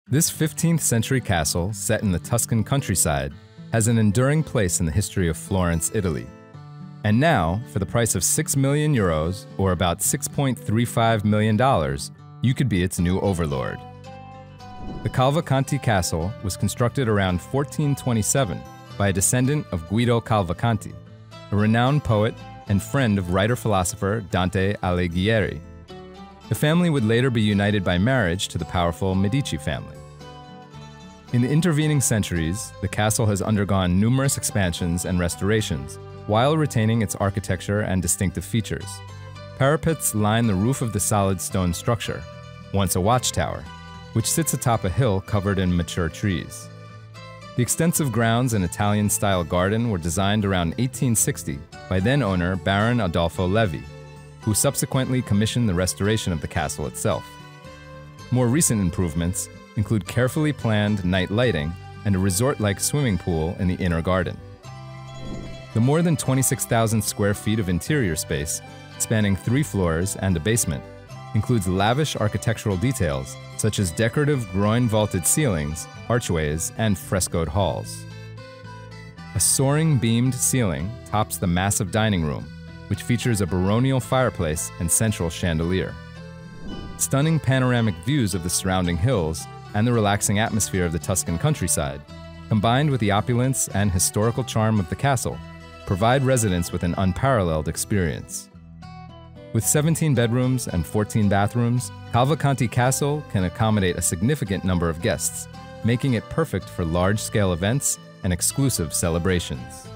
This 15th century castle, set in the Tuscan countryside, has an enduring place in the history of Florence, Italy. And now, for the price of €6 million, or about $6.35 million, you could be its new overlord. The Cavalcanti Castle was constructed around 1427 by a descendant of Guido Cavalcanti, a renowned poet and friend of writer-philosopher Dante Alighieri. The family would later be united by marriage to the powerful Medici family. In the intervening centuries, the castle has undergone numerous expansions and restorations, while retaining its architecture and distinctive features. Parapets line the roof of the solid stone structure, once a watchtower, which sits atop a hill covered in mature trees. The extensive grounds and Italian-style garden were designed around 1860 by then-owner Baron Adolfo Levi, who subsequently commissioned the restoration of the castle itself. More recent improvements include carefully planned night lighting and a resort-like swimming pool in the inner garden. The more than 26,000 square feet of interior space, spanning 3 floors and a basement, includes lavish architectural details such as decorative groin-vaulted ceilings, archways, and frescoed halls. A soaring beamed ceiling tops the massive dining room, which features a baronial fireplace and central chandelier. Stunning panoramic views of the surrounding hills and the relaxing atmosphere of the Tuscan countryside, combined with the opulence and historical charm of the castle, provide residents with an unparalleled experience. With 17 bedrooms and 14 bathrooms, Cavalcanti Castle can accommodate a significant number of guests, making it perfect for large-scale events and exclusive celebrations.